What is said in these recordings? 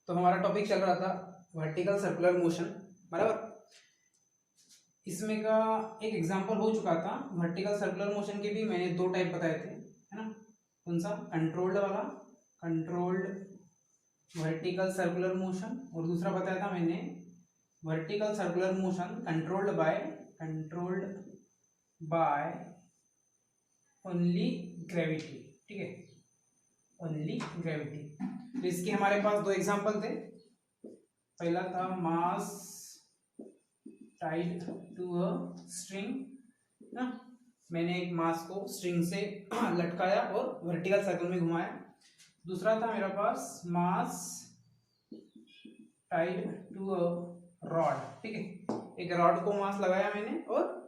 तो हमारा टॉपिक चल रहा था वर्टिकल सर्कुलर मोशन, बराबर। इसमें का एक एग्जांपल हो चुका था। वर्टिकल सर्कुलर मोशन के भी मैंने दो टाइप बताए थे, है ना। कौन सा? कंट्रोल्ड वाला, कंट्रोल्ड वर्टिकल सर्कुलर मोशन, और दूसरा बताया था मैंने vertical circular motion controlled by only gravity, ठीक है, ओनली ग्रेविटी। तो इसके हमारे पास दो एग्जांपल थे। पहला था मास टाइड टू अ स्ट्रिंग ना, मैंने एक मास को स्ट्रिंग से लटकाया और वर्टिकल सर्कल में घुमाया। दूसरा था मेरे पास मास टाइड टू अ रॉड, ठीक है, एक रॉड को मास लगाया मैंने और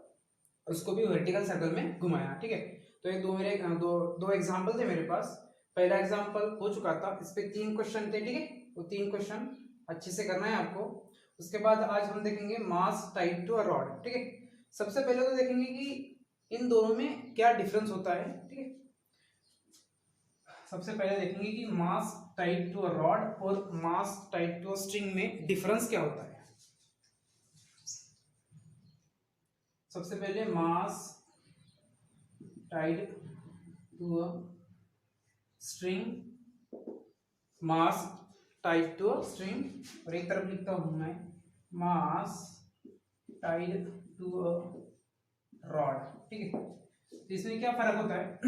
उसको भी वर्टिकल सर्कल में घुमाया, ठीक है। तो ये दो मेरे दो एग्जांपल थे मेरे पास। पहला एग्जांपल हो चुका था, इस पे 3 क्वेश्चन थे, ठीक है। वो 3 क्वेश्चन अच्छे से करना है आपको। उसके बाद आज हम देखेंगे मास टाइड टू अ रॉड, ठीक है। सबसे पहले तो देखेंगे कि इन दोनों में क्या डिफरेंस होता है, ठीक है। सबसे पहले देखेंगे कि mass tied to a rod और mass tied to a string में डिफरेंस क्या होता है। सबसे पहले mass tied to a string, mass tied to a string, और एक तरफ लिखता हूं मैं mass tied to a rod, ठीक है। तो इसमें क्या फर्क होता है?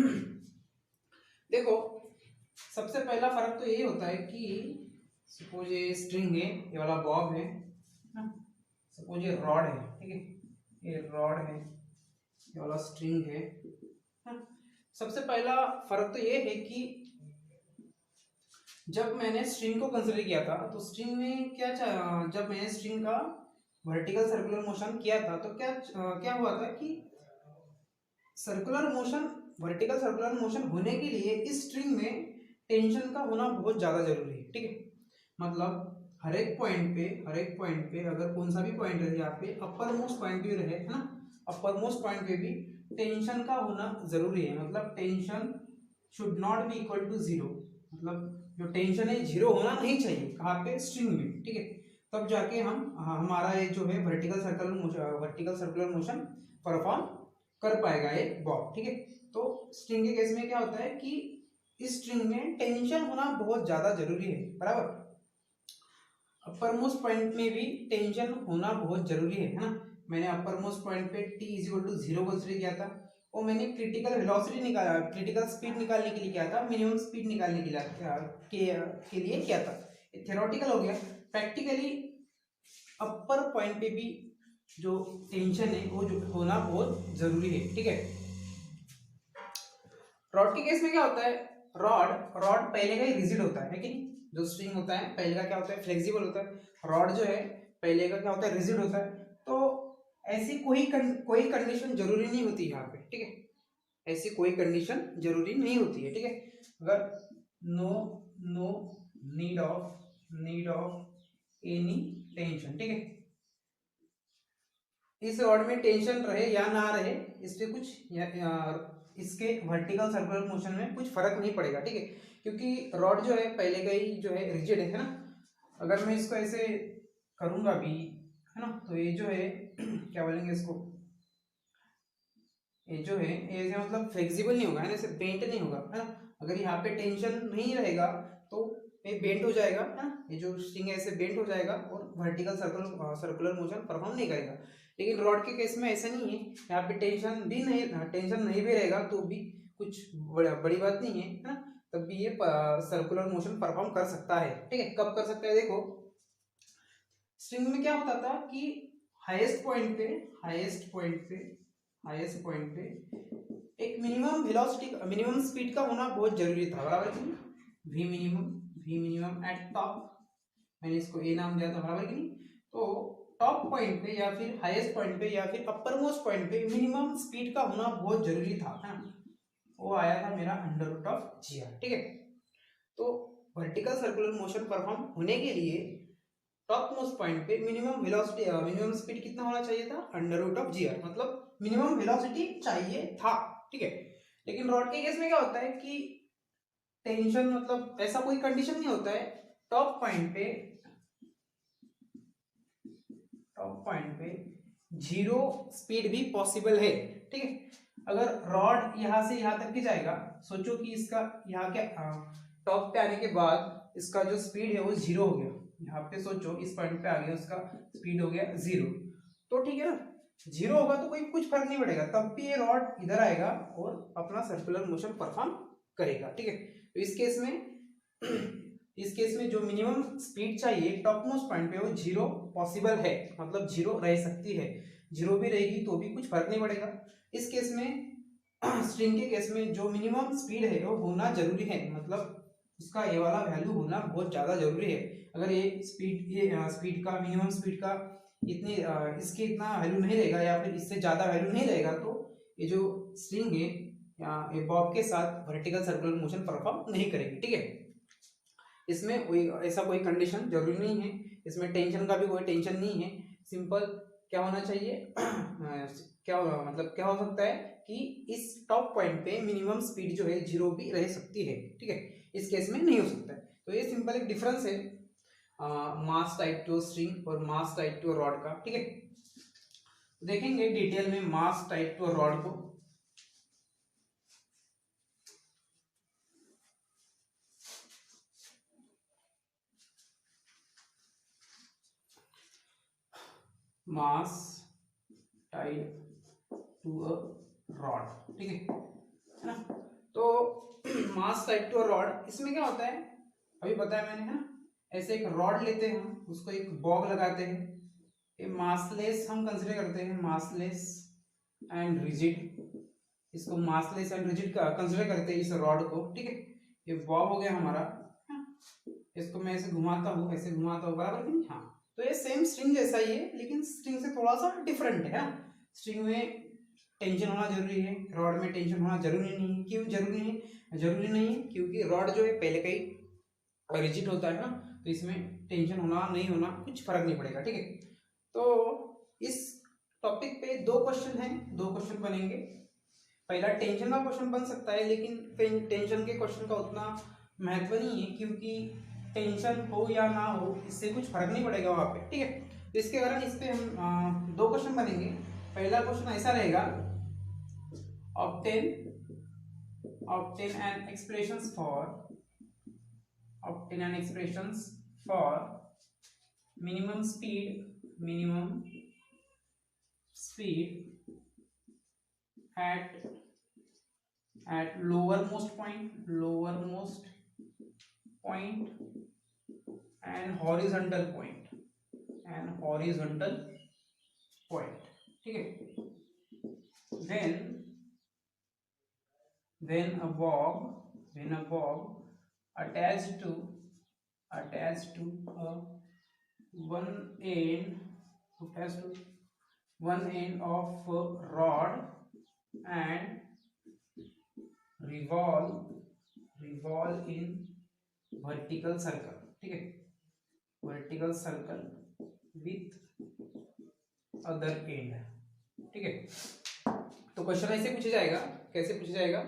देखो, सबसे पहला फर्क तो यही होता है कि सपोज ये स्ट्रिंग है, ये वाला बॉब है ना, सपोज ये रॉड है, ठीक है, ये रॉड है, ये वाला स्ट्रिंग है ना। सबसे पहला फर्क तो ये है कि जब मैंने स्ट्रिंग को कंसीडर किया था तो स्ट्रिंग में क्या जब मैंने स्ट्रिंग का वर्टिकल सर्कुलर मोशन किया था तो क्या हुआ था कि circular motion, vertical circular motion होने के लिए इस स्ट्रिंग में टेंशन का होना बहुत ज्यादा जरूरी है, ठीक है। मतलब हर एक पॉइंट पे अगर कौन सा भी पॉइंट रहे, यहाँ पे अपर मोस्ट पॉइंट भी रहे, है ना, अपर मोस्ट पॉइंट पे भी टेंशन का होना जरूरी है। मतलब tension should not be equal to zero, मतलब जो टेंशन है जीरो होना नहीं चाहिए, कहाँ पे? स्ट्रिंग में, ठीक है। तब जाके हमारा ये जो है वर्टिकल सर्कुलर मोशन परफॉर्म कर पाएगा ये बॉब, ठीक है। तो स्ट्रिंग के केस में क्या होता है कि इस स्ट्रिंग में टेंशन होना बहुत ज्यादा जरूरी है, बराबर। अपर मोस्ट पॉइंट में भी टेंशन होना बहुत जरूरी है ना। मैंने अपर मोस्ट पॉइंट पे t equal to zero consider किया था, और मैंने क्रिटिकल वेलोसिटी निकाला, क्रिटिकल स्पीड निकालने के लिए क्या था, मिनिमम स्पीड निकालने के लिए क्या था। थ्योरेटिकल हो गया। प्रैक्टिकली अपर पॉइंट पे भी जो टेंशन है वो जो होना बहुत जरूरी है, ठीक है। रॉड के केस में क्या होता है, रॉड रॉड पहले का ही रिजिड होता है कि नहीं। जो स्ट्रिंग होता है पहले का क्या होता है, फ्लेक्सिबल होता है। रॉड जो है पहले का क्या होता है, रिजिड होता है। तो ऐसी कोई कंडीशन जरूरी नहीं होती यहाँ पे, ठीक है। ऐसी कोई कंडीशन जरूरी नहीं होती है, ठीक है। अगर no no need of any tension, ठीक है। इस रॉड में टेंशन रहे या ना रहे, इस पे इसके वर्टिकल सर्कुलर मोशन में कुछ फर्क नहीं पड़ेगा, ठीक है। क्योंकि रॉड जो है पहले का ही जो है रिजिड है ना। अगर मैं इसको ऐसे करूंगा भी, है ना, तो ये जो है क्या बोलेंगे इसको, ये जो है ये मतलब फ्लेक्सिबल नहीं होगा, है ना, ऐसे बेंट नहीं होगा, है ना। अगर यहाँ पे टेंशन नहीं रहेगा तो ये बेंट हो जाएगा, है ना, ये जो स्ट्रिंग है ऐसे बेंट हो जाएगा और वर्टिकल सर्कुलर मोशन परफॉर्म नहीं करेगा। लेकिन रॉड के केस में ऐसा नहीं है, यहाँ पे टेंशन नहीं भी रहेगा तो भी कुछ बड़ी बात नहीं है ना। तब भी ये सर्कुलर मोशन परफॉर्म कर सकता है, ठीक है। कब कर सकता है? देखो, स्ट्रिंग में क्या होता था कि हाईएस्ट पॉइंट पे एक मिनिमम स्पीड का होना बहुत जरूरी था, बराबर कि नहीं। वी मिनिमम एट टॉप, मैंने इसको ए नाम दिया था, बराबर कि नहीं। तो टॉप पॉइंट पे या फिर हाईएस्ट पॉइंट पे या फिर अपर मोस्ट पॉइंट पे मिनिमम स्पीड का होना बहुत जरूरी था, है ना। वो आया था मेरा under root of G R, ठीक है। तो वर्टिकल सर्कुलर मोशन परफॉर्म होने के लिए टॉप मोस्ट पॉइंट पे मिनिमम स्पीड कितना होना चाहिए था, under root of G R, मतलब मिनिमम वेलोसिटी चाहिए था, ठीक है। लेकिन रॉड के केस में क्या होता है कि टेंशन मतलब ऐसा कोई कंडीशन नहीं होता है, टॉप पॉइंट पे जीरो स्पीड भी पॉसिबल है, ठीक है। अगर रॉड यहां से यहां तक की जाएगा, सोचो कि इसका यहाँ क्या टॉप पे आने के बाद इसका जो स्पीड है वो जीरो हो गया, यहाँ पे सोचो इस पॉइंट पे आ गया, उसका स्पीड हो गया जीरो, तो ठीक है ना, जीरो होगा तो कोई कुछ फर्क नहीं पड़ेगा, तब भी ये रॉड इधर आएगा और अपना सर्कुलर मोशन परफॉर्म करेगा, ठीक है। तो इस केस में जो मिनिमम स्पीड चाहिए टॉप मोस्ट पॉइंट पे वो जीरो पॉसिबल है, मतलब जीरो रह सकती है, जीरो भी रहेगी तो भी कुछ फर्क नहीं पड़ेगा। इस केस में स्ट्रिंग के केस में जो मिनिमम स्पीड है वो होना जरूरी है, मतलब उसका ये वाला वैल्यू होना बहुत ज्यादा जरूरी है। अगर ये स्पीड का मिनिमम स्पीड का इतनी इसके इतना वैल्यू नहीं रहेगा या फिर इससे ज्यादा वैल्यू नहीं रहेगा तो ये जो स्ट्रिंग है ये बॉब के साथ वर्टिकल सर्कुलर मोशन परफॉर्म नहीं करेगी, ठीक है। इसमें कोई ऐसा कोई कंडीशन जरूरी नहीं है, इसमें टेंशन का भी कोई टेंशन नहीं है, सिंपल क्या होना चाहिए क्या मतलब क्या हो सकता है कि इस टॉप पॉइंट पे मिनिमम स्पीड जो है जीरो भी रह सकती है, ठीक है, इस केस में नहीं हो सकता है। तो ये सिंपल एक डिफरेंस है मास टाइप टू स्ट्रिंग और मास टाइप टू रॉड का, ठीक है। देखेंगे डिटेल में मास टाइप टू रॉड को। मास टाइप टू अ रॉड, ठीक है ना। तो मास टाइप टू अ रॉड, इसमें क्या होता है अभी बताया मैंने, है ना, ऐसे एक रॉड लेते हैं हम, उसको एक बॉब लगाते हैं, ये मासलेस हम कंसीडर करते हैं, मासलेस एंड रिजिड, इसको मासलेस एंड रिजिड का कंसीडर करते हैं इस रॉड को, ठीक है। ये बॉब हो गया हमारा, इसको मैं ऐसे घुमाता हूँ, ऐसे घुमाता हूँ, बराबर कि नहीं, हाँ। तो ये सेम स्ट्रिंग जैसा ही है लेकिन स्ट्रिंग से थोड़ा सा डिफरेंट है ना। स्ट्रिंग में टेंशन होना जरूरी है, रॉड में टेंशन होना जरूरी नहीं है। क्यों जरूरी है? जरूरी नहीं है क्योंकि रॉड जो है पहले का ही रिजिड होता है ना, तो इसमें टेंशन होना नहीं होना कुछ फर्क नहीं पड़ेगा, ठीक है। तो इस टॉपिक पे दो क्वेश्चन हैं, दो क्वेश्चन बनेंगे। पहला टेंशन का क्वेश्चन बन सकता है लेकिन टेंशन के क्वेश्चन का उतना महत्व नहीं है क्योंकि टेंशन हो या ना हो इससे कुछ फर्क नहीं पड़ेगा वहाँ पे, ठीक है। तो इसके कारण इस पे हम दो क्वेश्चन बनेंगे। पहला क्वेश्चन ऐसा रहेगा, obtain an expressions for minimum speed at lowermost point and horizontal point, ठीक है। when a bob attached to a one end of a rod and revolve in vertical circle, ठीक है, vertical circle with other end, ठीक है। तो question ऐसे पूछा जाएगा, कैसे पूछा जाएगा,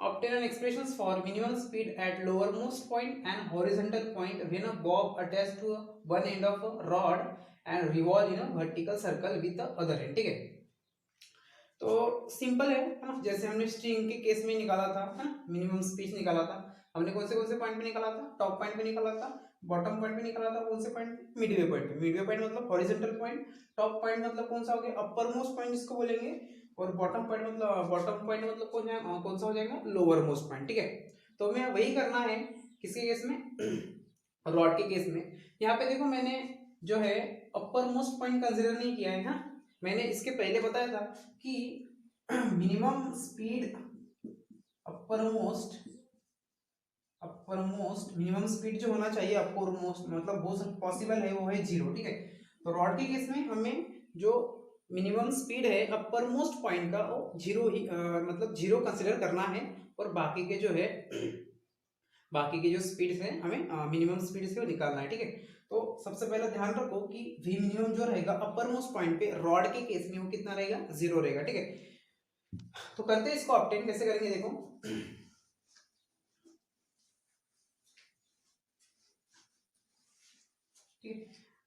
obtain an expressions for minimum speed at lowermost point and horizontal point when a bob attached to one end of a rod and revolve in a vertical circle with the other end, ठीक है। तो simple है ना, जैसे हमने string के case में निकाला था, है ना, मिनिमम स्पीड निकाला था, हमने कौन से पॉइंट पे निकाला था, टॉप पॉइंट पे निकाला था, बॉटम पॉइंट पे निकाला था, कौन से पॉइंट, मिडवे पॉइंट पे। मिडवे पॉइंट मतलब हॉरिजॉन्टल पॉइंट, टॉप पॉइंट मतलब कौन सा हो गया, अपर मोस्ट पॉइंट जिसको बोलेंगे, और बॉटम पॉइंट मतलब कौन सा हो जाएगा, लोअर मोस्ट पॉइंट, ठीक है। तो हमें वही करना है किसके केस में, रॉड के केस में। यहाँ पे देखो मैंने जो है अपर मोस्ट पॉइंट कंसिडर नहीं किया है, हाँ, मैंने इसके पहले बताया था कि minimum speed upper most minimum speed जो होना चाहिए अपर मोस्ट मतलब वो सब पॉसिबल है वो है जीरो, ठीक है। तो रॉड के केस में हमें जो मिनिमम स्पीड है अपर मोस्ट पॉइंट का वो जीरो ही मतलब जीरो कंसिडर करना है, और बाकी के जो है बाकी की जो स्पीड है हमें मिनिमम स्पीड से वो निकालना है, ठीक है। तो सबसे पहले ध्यान रखो कि वी मिनिमम जो रहेगा अपर मोस्ट पॉइंट पे रॉड के केस में वो कितना रहेगा, जीरो रहेगा, ठीक है। तो करते हैं इसको ऑब्टेन कैसे करेंगे, देखो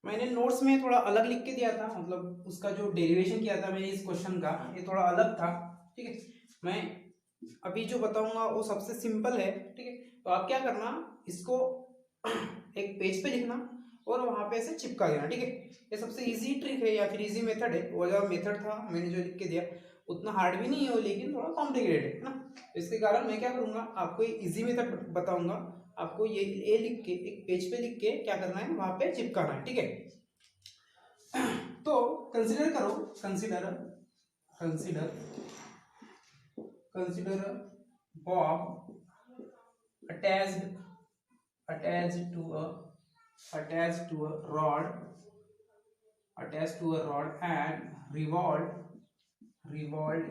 मैंने नोट्स में थोड़ा अलग लिख के दिया था, मतलब उसका जो डेरिवेशन किया था मैंने इस क्वेश्चन का, ये थोड़ा अलग था। ठीक है, मैं अभी जो बताऊंगा वो सबसे सिंपल है। ठीक है, तो आप क्या करना, इसको एक पेज पे लिखना और वहां पे ऐसे चिपका देना। ठीक है, ये सबसे इजी ट्रिक है या फिर इजी मेथड है। वो जो मेथड था मैंने जो लिख के दिया उतना हार्ड भी नहीं है वो, लेकिन थोड़ा कॉम्प्लिकेटेड है ना। इसके कारण मैं क्या करूंगा, आपको इजी मेथड बताऊंगा। आपको ये लिख के एक पेज पे लिख के क्या करना है, वहां पे चिपकाना है। ठीक है, तो कंसीडर करो, consider consider consider Bob attached attached to a attached to a rod and revolved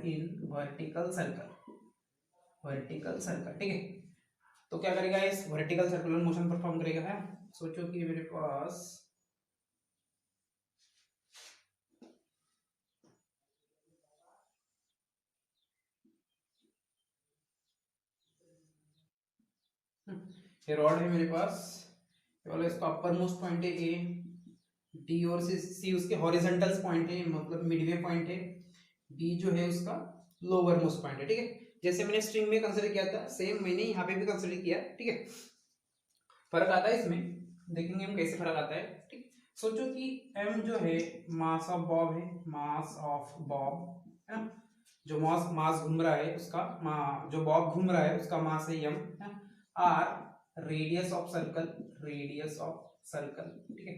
in vertical circle। ठीक है, तो क्या करेगा, इस वर्टिकल सर्कुलर मोशन परफॉर्म करेगा है। सोचो कि मेरे पास ये रॉड है मेरे पास, वाला इसका अपर मोस्ट पॉइंट है ए, डी और सी उसके हॉरिजॉन्टल पॉइंट है, मतलब मिडवे पॉइंट है, बी जो है उसका लोअर मोस्ट पॉइंट है। ठीक है, जैसे मैंने स्ट्रिंग में कंसीडर किया था सेम मैंने यहाँ पे भी कंसीडर किया। ठीक है, फर्क आता है इसमें, देखेंगे हम कैसे फर्क आता है। ठीक, सोचो कि m जो है मास ऑफ बॉब है, मास ऑफ बॉब है ना, जो मास घूम रहा है उसका, जो बॉब घूम रहा है उसका मास है m है ना, r रेडियस ऑफ सर्कल, ठीक है,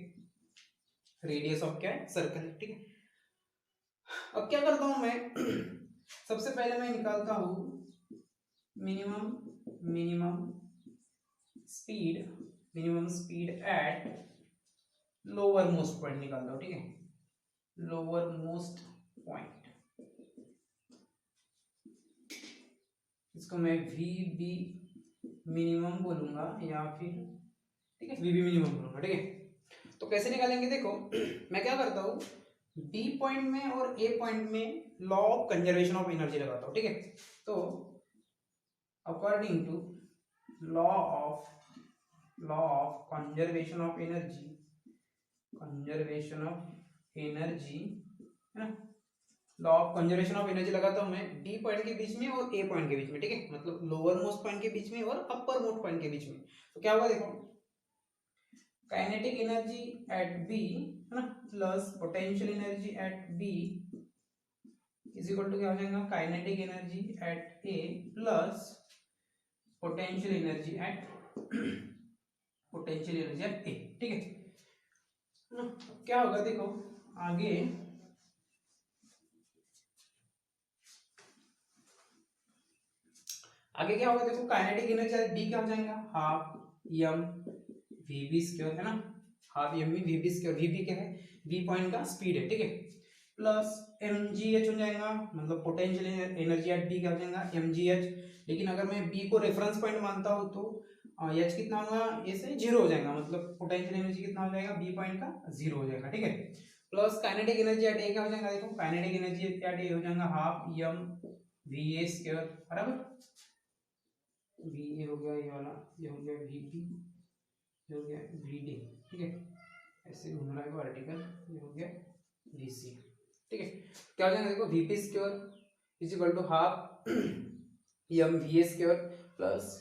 रेडियस ऑफ क्या है, सर्कल। ठीक है, अब क्या करता हूं मैं सबसे पहले मैं निकालता हूं minimum speed at lower most point निकालता हूं। ठीक है, लोअर मोस्ट पॉइंट, इसको मैं वी बी मिनिमम बोलूंगा या फिर, ठीक है, वी बी मिनिमम बोलूंगा। ठीक है, तो कैसे निकालेंगे देखो मैं क्या करता हूँ, बी पॉइंट में और ए पॉइंट में law of conservation of energy लगाता हूँ। ठीक है, तो according to law of conservation of energy है ना, law of conservation of energy लगाता हूं मैं डी पॉइंट के बीच में और ए पॉइंट के बीच में। ठीक है, मतलब लोअर मोस्ट पॉइंट के बीच में और अपर मोस्ट पॉइंट के बीच में। तो क्या होगा देखो, काइनेटिक एनर्जी एट बी है ना plus potential energy at B is equal to क्या हो जाएगा, kinetic energy at A plus potential energy at A. ठीक है, क्या होगा देखो आगे, क्या होगा देखो, काइनेटिक एनर्जी डी क्या हो जाएगा, half M V B square है ना, half M V B square, V B क्या है, वी पॉइंट का स्पीड है। ठीक है, प्लस एम जी एच हो जाएगा, मतलब पोटेंशियल एनर्जी एट बी क्या हो जाएगा, एम जी एच। लेकिन अगर मैं बी को रेफरेंस पॉइंट मानता हूँ तो एच कितना होगा, ए से जीरो हो जाएगा, मतलब पोटेंशियल एनर्जी कितना हो जाएगा, बी पॉइंट का जीरो हो जाएगा। ठीक है, plus kinetic energy at A क्या हो जाएगा देखो, काइनेटिक एनर्जी एट ए हो जाएगा half M V A square बराबर, वी ए हो गया ये वाला, ये हो गया वी बी, ये हो गया वी डी। ठीक है, ऐसे घूम रहा है वर्टिकल, ये हो गया वी सी। ठीक है, क्या हो जाएगा देखो, V P square is equal to half M V A square plus,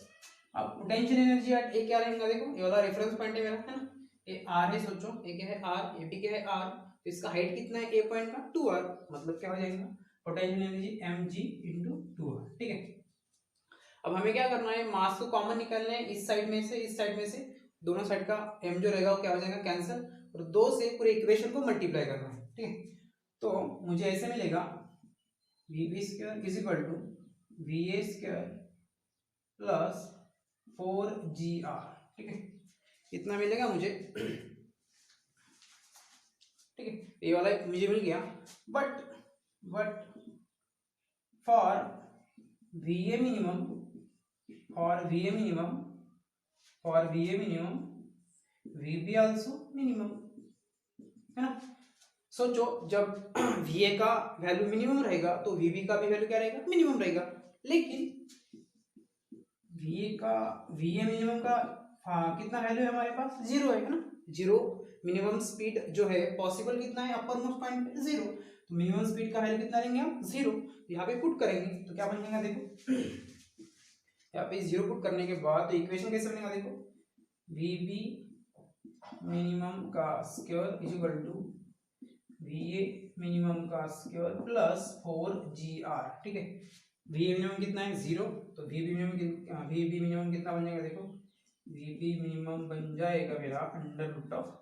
अब पोटेंशियल एनर्जी एट ए क्या रहेगा देखो, ये वाला रेफरेंस पॉइंट है मेरा है ना, ये आर है, सोचो ये क्या है आर, ये भी क्या है आर, तो इसका हाइट कितना है ए पॉइंट का 2r, मतलब क्या हो जाएगा potential energy M G into 2r। ठीक है, अब हमें क्या करना है, मास को कॉमन निकालना है, इस साइड में से इस साइड में से, दोनों साइड का m जो रहेगा वो क्या हो जाएगा कैंसिल, और 2 से पूरे इक्वेशन को मल्टीप्लाई करना है। ठीक है, तो मुझे ऐसे मिलेगा V B square is equal to V A square plus 4gr। ठीक है, इतना मिलेगा मुझे। ठीक है, ये वाला मुझे मिल गया, but for V A minimum V B also minimum है ना। सोचो जब वी ए का वैल्यू मिनिमम रहेगा तो वी बी का भी वैल्यू क्या रहेगा, मिनिमम रहेगा। लेकिन वी ए मिनिमम का कितना वैल्यू है हमारे पास, जीरो है ना, जीरो मिनिमम स्पीड जो है पॉसिबल कितना है अपर मोस्ट पॉइंट पे 0, तो मिनिमम स्पीड का वैल्यू कितना लेंगे हम 0, तो यहाँ पे पुट करेंगे तो क्या बन जाएगा देखो यहाँ पे 0 पुट करने के बाद तो इक्वेशन कैसे बनेगा देखो वी बी मिनिमम का square is equal to V A minimum का स्क्वायर प्लस 4GR। ठीक है, वी ए मिनिमम कितना है 0, तो वी बी मिनिमम कितना बन जाएगा देखो वी बी मिनिमम बन जाएगा मेरा अंडर रूट ऑफ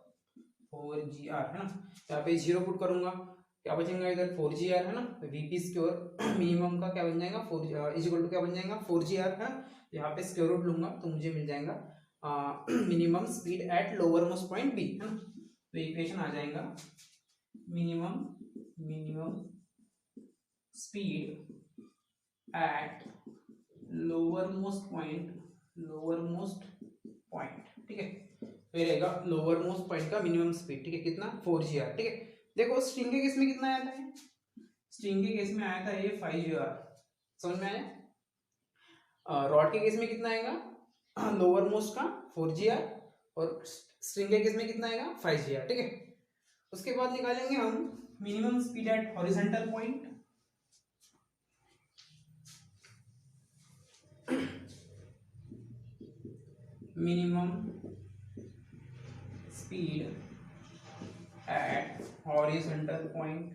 4GR है ना। यहाँ पे 0 पुट करूंगा क्या बचेगा इधर 4GR है ना, तो वी पी स्क्वायर मिनिमम का क्या बन जाएगा 4 इज इक्वल टू क्या बन जाएगा 4GR है ना। यहाँ पे स्क्वायर रूट लूंगा तो मुझे मिल जाएगा minimum speed at lower most point B है ना, तो इक्वेशन आ जाएगा minimum speed at lower most point. ठीक है, तो ये रहेगा लोअर मोस्ट पॉइंट का मिनिमम स्पीड। ठीक है, कितना 4GR। ठीक है, देखो स्ट्रिंग के केस में कितना आया था, स्ट्रिंग के केस में आया था ये 5GR, समझ में आया। रॉड के केस में कितना आएगा लोअर मोस्ट का 4GR और स्ट्रिंग के केस में कितना आएगा 5GR। ठीक है, उसके बाद निकालेंगे हम minimum speed at horizontal point. Minimum speed at horizontal point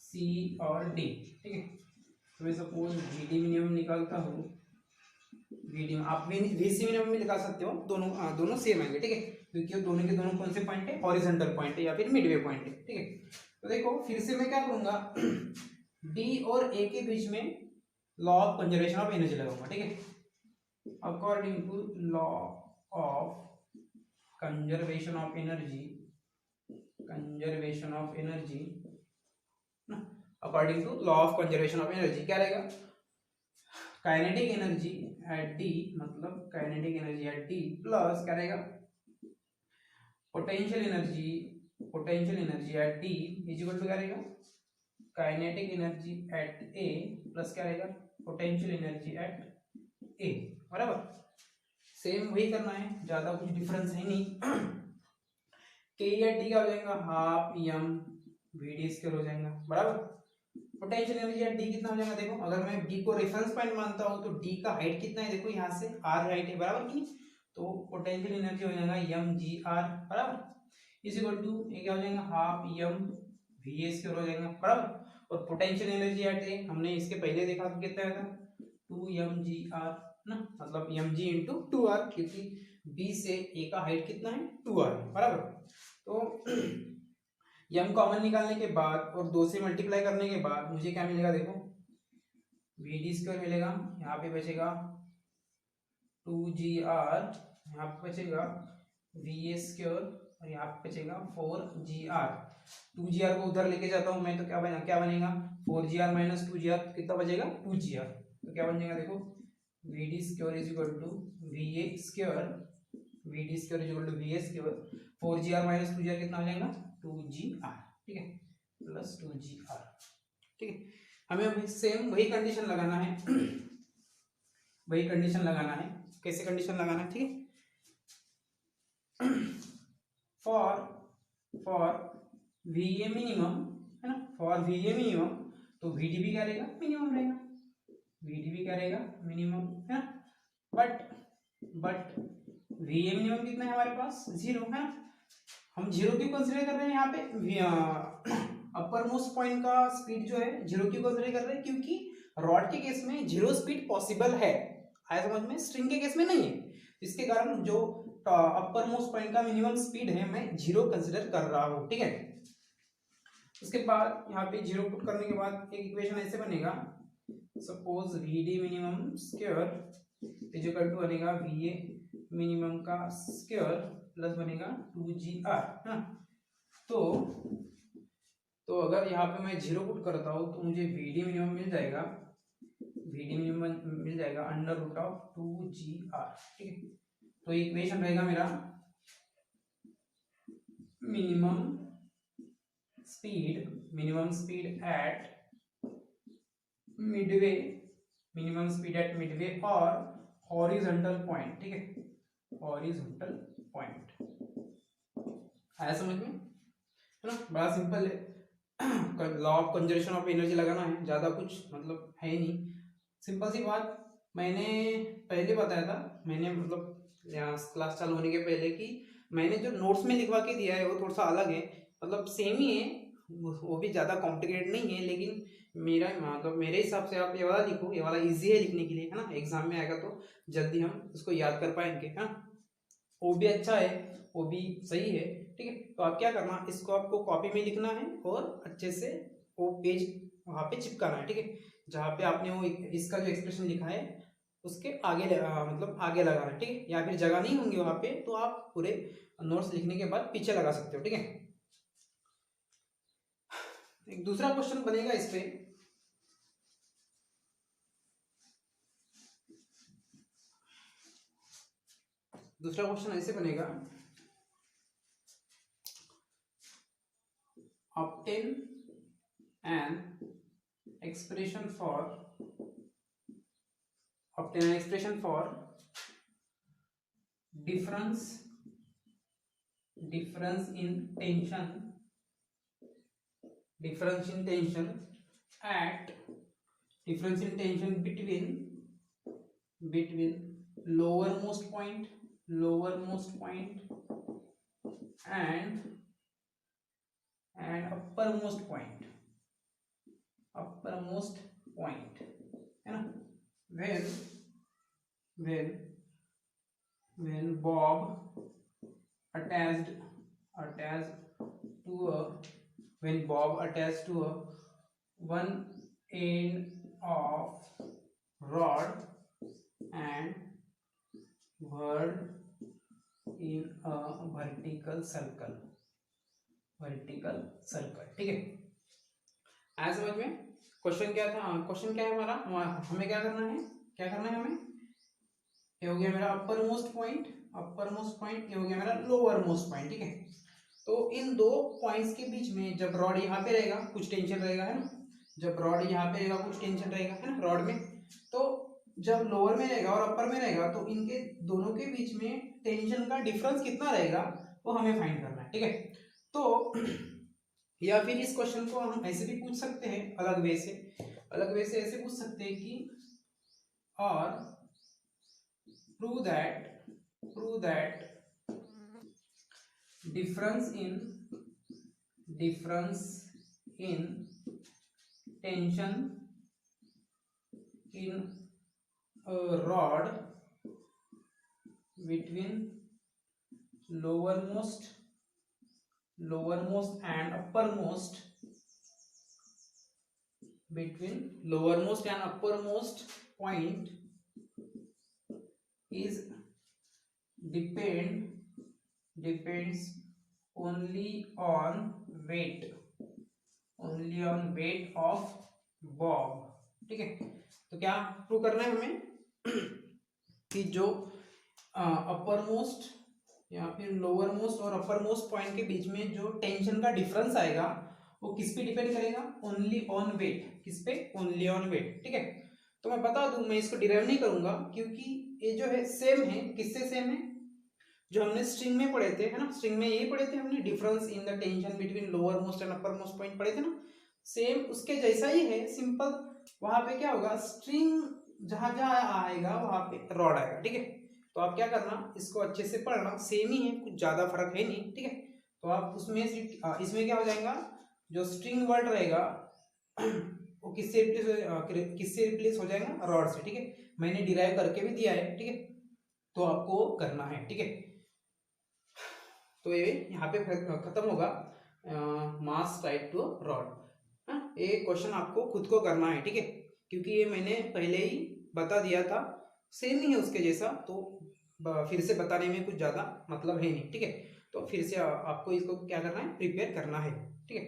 C और डी। ठीक है, तो मैं सपोज वी डी मिनिमम निकालता हूँ, वी आप वी सी मिनिमम भी निकाल सकते हो, दोनों सेम आएंगे। ठीक है, क्योंकि दोनों के दोनों कौन से पॉइंट है हॉरिजॉन्टल पॉइंट है या फिर मिडवे पॉइंट है। ठीक है, तो देखो फिर से मैं क्या करूंगा डी और ए के बीच में law of conservation of energy लगाऊंगा। ठीक है, according to law of conservation of energy according to law of conservation of energy क्या रहेगा काइनेटिक एनर्जी एट डी, मतलब kinetic energy at D plus क्या रहेगा potential energy at D is equal to क्या रहेगा kinetic energy at A plus क्या रहेगा potential energy at ए। बराबर, सेम वही करना है, ज्यादा कुछ डिफरेंस है नहीं। के एट डी का हो जाएगा half M V D square हो जाएगा। बराबर, पोटेंशियल एनर्जी एट डी कितना हो जाएगा देखो, अगर मैं डी को रेफरेंस पॉइंट मानता हूं तो डी का हाइट कितना है देखो यहाँ से आर हाइट है। बराबर की नहीं, तो पोटेंशियल एनर्जी हो जाएगा एम जी आर। बराबर, इज इक्वल टू ये क्या हो जाएगा half M V A square हो जाएगा। बराबर, और पोटेंशियल एनर्जी एट ए हमने इसके पहले देखा तो कितना आया था 2mgr ना, मतलब mg इंटू 2r, क्योंकि b से a का हाइट कितना है 2r। बराबर, तो m कॉमन निकालने के बाद और 2 से मल्टीप्लाई करने के बाद मुझे क्या मिलेगा देखो वी डी स्क्वायर मिलेगा, यहाँ पे बचेगा 2gr, यहाँ पे बचेगा वी ए स्क्वायर और यहाँ पे बचेगा 4gr। 2gr को उधर लेके जाता हूँ मैं तो क्या बनेगा 4gr माइनस 2gr कितना बचेगा 2gr, तो क्या बन जाएगा देखो V D square is equal to V A square is equal to V A square 4gr minus 2gr कितना हो जाएगा 2gr। ठीक है, प्लस 2gr। ठीक है, हमें अभी सेम वही कंडीशन लगाना है कैसे कंडीशन लगाना है। ठीक है, फॉर वी ए मिनिमम है ना, फॉर वी ए मिनिमम तो वी डी भी क्या रहेगा मिनिमम रहेगा, मिनिमम है ना, बट वी ए मिनिमम कितना है हमारे पास 0 है ना। हम 0 क्यों कंसीडर कर रहे हैं यहाँ पे अपर मोस्ट पॉइंट का स्पीड जो है 0 क्यों कंसीडर कर रहे हैं, क्योंकि रॉड के केस में 0 स्पीड पॉसिबल है, आया समझ में, स्ट्रिंग के केस में नहीं है। इसके कारण जो अपर मोस्ट पॉइंट का मिनिमम स्पीड है मैं 0 कंसीडर कर रहा हूँ। ठीक है, उसके बाद यहाँ पे 0 पुट करने के बाद एक इक्वेशन ऐसे बनेगा, suppose V D minimum square is equal to बनेगा वी ए मिनिमम का स्क्वायर प्लस बनेगा 2gr है। तो अगर यहाँ पे मैं 0 पुट करता हूँ तो मुझे वी डी मिनिमम मिल जाएगा अंडर रूट ऑफ 2gr। ठीक है, तो इक्वेशन रहेगा मेरा मिनिमम स्पीड एट मिडवे और हॉरिजॉन्टल पॉइंट। ठीक है, हॉरिजॉन्टल पॉइंट। आया समझ में, है ना, बड़ा सिंपल है। Law of conservation of energy लगाना है, ज़्यादा कुछ मतलब है ही नहीं, सिंपल सी बात। मैंने पहले बताया था, मैंने मतलब यहाँ क्लास चालू होने के पहले कि मैंने जो नोट्स में लिखवा के दिया है वो थोड़ा सा अलग है, मतलब सेम ही है, वो भी ज़्यादा कॉम्प्लिकेटेड नहीं है, लेकिन मेरा मतलब मेरे हिसाब से आप ये वाला लिखो, ये वाला इजी है लिखने के लिए, है ना, एग्जाम में आएगा तो जल्दी हम उसको याद कर पाएंगे, है ना। वो भी अच्छा है, वो भी सही है, ठीक है। तो आप क्या करना, इसको आपको कॉपी में लिखना है और अच्छे से वो पेज वहाँ पे चिपकाना है, ठीक है। जहाँ पे आपने वो इसका जो एक्सप्रेशन लिखा है उसके आगे मतलब आगे लगाना है, ठीक है। या फिर जगह नहीं होंगी वहाँ पे तो आप पूरे नोट्स लिखने के बाद पीछे लगा सकते हो, ठीक है। एक दूसरा क्वेश्चन बनेगा इस पे, दूसरा क्वेश्चन ऐसे बनेगा, obtain an expression for difference in tension at difference in tension between lowermost point and uppermost point, है ना। when Bob attached to a one end of rod and whirled in a vertical circle, ठीक है। आया समझ में। Question क्या था, question क्या है हमारा, हमें क्या करना है, हमें ये हो गया मेरा अपर मोस्ट पॉइंट, ये हो गया मेरा लोअर मोस्ट पॉइंट, ठीक है। तो इन दो पॉइंट्स के बीच में जब रॉड यहाँ पे रहेगा कुछ टेंशन रहेगा, है ना, जब रॉड यहाँ पे रहेगा कुछ टेंशन रहेगा, है ना, रॉड में। तो जब लोअर में रहेगा और अपर में रहेगा तो इनके दोनों के बीच में टेंशन का डिफरेंस कितना रहेगा वो हमें फाइंड करना है, ठीक है। तो या फिर इस क्वेश्चन को हम ऐसे भी पूछ सकते हैं, अलग वे से ऐसे पूछ सकते हैं कि और prove that difference in tension in a rod between lowermost and uppermost point is depends only on weight of Bob, ठीक है। तो क्या प्रूव करना है हमें कि जो अपर मोस्ट या फिर लोअर मोस्ट और अपर मोस्ट पॉइंट के बीच में जो टेंशन का डिफरेंस आएगा वो किस पे डिपेंड करेगा, ओनली ऑन वेट, किस पे, ओनली ऑन वेट, ठीक है। तो मैं बता दूं, मैं इसको डिराइव नहीं करूंगा क्योंकि ये जो है सेम है, किससे सेम है, जो हमने स्ट्रिंग में पढ़े थे, है ना, स्ट्रिंग में यही पढ़े थे हमने, difference in the tension between lower most and upper most point पढ़े थे ना, सेम उसके जैसा ही है, सिंपल। वहां पे क्या होगा, स्ट्रिंग जहां जहां आएगा वहां पे रॉड आएगा, ठीक है। तो आप क्या करना, इसको अच्छे से पढ़ना, सेम ही है, कुछ ज्यादा फर्क है नहीं, ठीक है। तो आप उसमें इसमें क्या हो जाएगा, जो स्ट्रिंग वर्ड रहेगा वो किससे रिप्लेस हो जाएगा, रॉड से, ठीक है। मैंने डिराइव करके भी दिया है, ठीक है, तो आपको करना है, ठीक है। तो ये यहाँ पे खत्म होगा मास टाइड टू रॉड, ये क्वेश्चन आपको खुद को करना है, ठीक है, क्योंकि ये मैंने पहले ही बता दिया था, सेम ही है उसके जैसा, तो फिर से बताने में कुछ ज़्यादा मतलब है नहीं, ठीक है। तो फिर से आपको इसको क्या करना है, प्रिपेयर करना है, ठीक है।